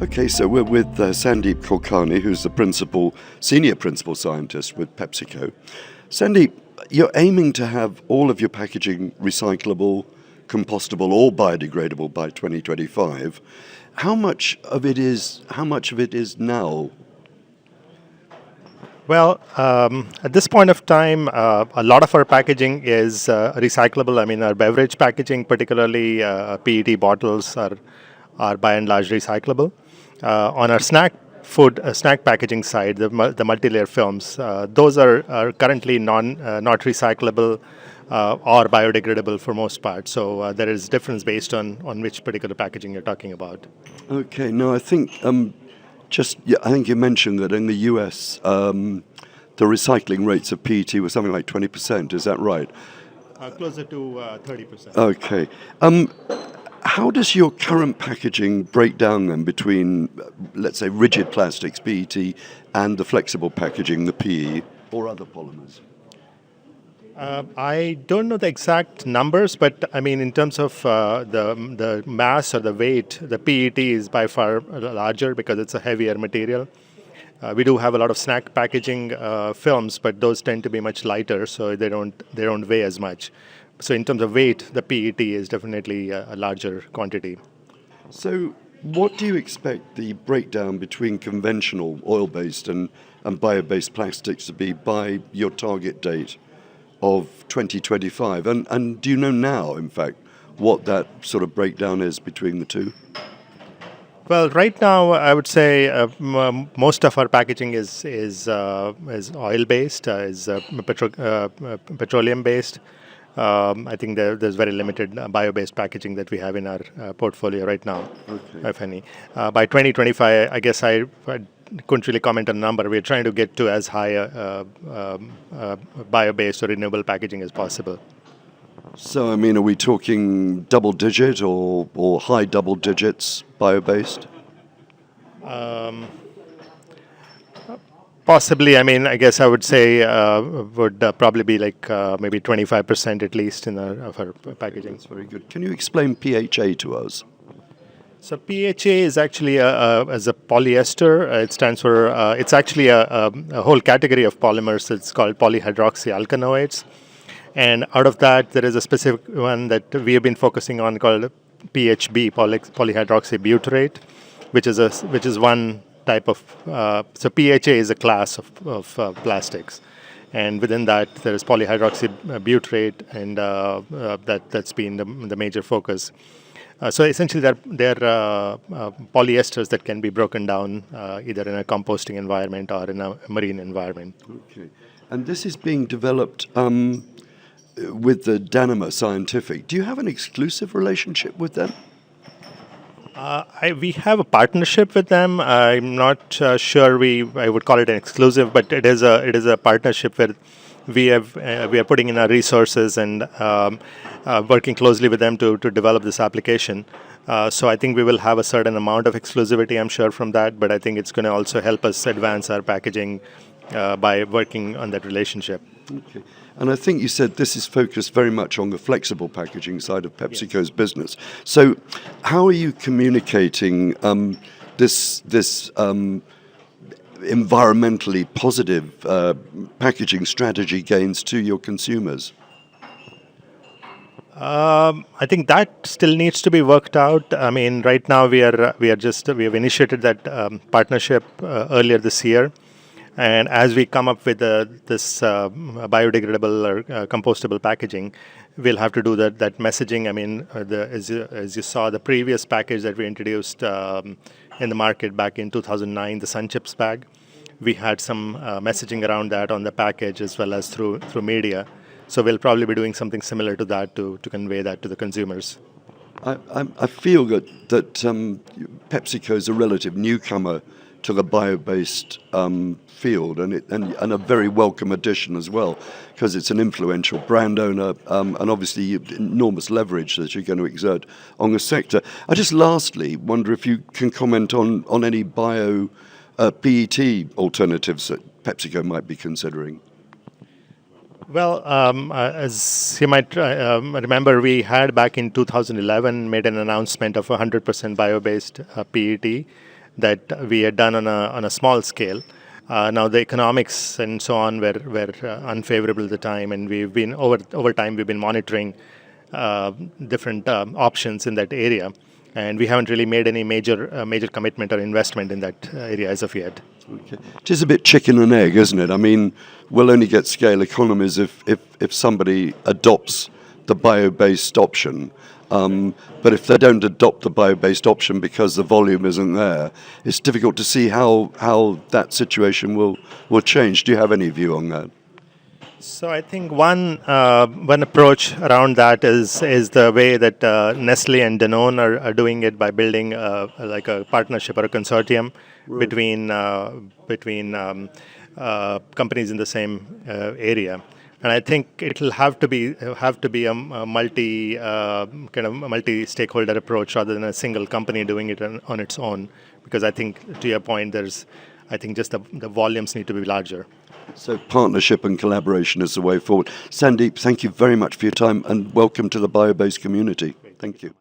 Okay, so we're with Sandeep Kulkarni, who's the senior principal scientist with PepsiCo. Sandeep, you're aiming to have all of your packaging recyclable, compostable, or biodegradable by 2025. How much of it is now? Well, at this point of time, a lot of our packaging is recyclable. I mean, our beverage packaging, particularly PET bottles, are by and large recyclable. On our snack packaging side, the multi-layer films, those are currently not recyclable or biodegradable for most part. So there is difference based on which particular packaging you're talking about. Okay, no, I think I think you mentioned that in the US, the recycling rates of PET were something like 20%. Is that right? Closer to 30%. Okay. How does your current packaging break down then between, let's say, rigid plastics, PET, and the flexible packaging, the PE, or other polymers? I don't know the exact numbers, but I mean, in terms of the mass or the weight, the PET is by far larger because it's a heavier material. We do have a lot of snack packaging films, but those tend to be much lighter, so they don't weigh as much. So in terms of weight, the PET is definitely a larger quantity. So what do you expect the breakdown between conventional oil-based and bio-based plastics to be by your target date of 2025? And do you know now, in fact, what that sort of breakdown is between the two? Well, right now, I would say most of our packaging is oil-based, is petroleum-based. I think there's very limited bio-based packaging that we have in our portfolio right now, if any. By 2025, I guess I couldn't really comment on a number. We're trying to get to as high a bio-based or renewable packaging as possible. So, I mean, are we talking double-digit or high double digits bio-based? Possibly. I mean, I guess I would say would probably be like maybe 25% at least of our packaging. That's very good. Can you explain PHA to us? So PHA is actually as a polyester. It stands for. It's actually a whole category of polymers. It's called polyhydroxyalkanoates, and out of that, there is a specific one that we have been focusing on called PHB, polyhydroxybutyrate, which is one type of, so PHA is a class of plastics, and within that there is polyhydroxybutyrate, and that's been the major focus. So essentially they're polyesters that can be broken down either in a composting environment or in a marine environment. Okay, and this is being developed with the Danimer Scientific. Do you have an exclusive relationship with them? We have a partnership with them. I'm not sure I would call it an exclusive, but it is a partnership where we are putting in our resources and working closely with them to develop this application. So I think we will have a certain amount of exclusivity, I'm sure, from that, but I think it's going to also help us advance our packaging by working on that relationship. Okay. And I think you said this is focused very much on the flexible packaging side of PepsiCo's business. So how are you communicating this environmentally positive packaging strategy gains to your consumers? I think that still needs to be worked out. I mean, right now we have initiated that partnership earlier this year. And as we come up with this biodegradable or compostable packaging, we'll have to do that messaging. I mean, as you saw, the previous package that we introduced in the market back in 2009, the Sun Chips bag, we had some messaging around that on the package as well as through media. So we'll probably be doing something similar to that to convey that to the consumers. I feel that PepsiCo is a relative newcomer to the bio-based field, and a very welcome addition as well, because it's an influential brand owner and obviously enormous leverage that you're going to exert on the sector. I just lastly wonder if you can comment on any bio PET alternatives that PepsiCo might be considering. Well, as you might remember, we had back in 2011 made an announcement of 100% bio-based PET. that we had done on a small scale. Now the economics and so on were unfavorable at the time, and we've been over time we've been monitoring different options in that area, and we haven't really made any major commitment or investment in that area as of yet. Okay. It is a bit chicken and egg, isn't it? I mean, we'll only get scale economies if somebody adopts the bio-based option. But if they don't adopt the bio-based option because the volume isn't there, it's difficult to see how that situation will change. Do you have any view on that? So I think one approach around that is the way that Nestle and Danone are doing it by building like a partnership or a consortium between companies in the same area. And I think it'll have to be a multi-stakeholder approach rather than a single company doing it on its own. Because I think, to your point, I think just the volumes need to be larger. So partnership and collaboration is the way forward. Sandeep, thank you very much for your time and welcome to the bio-based community. Thank you.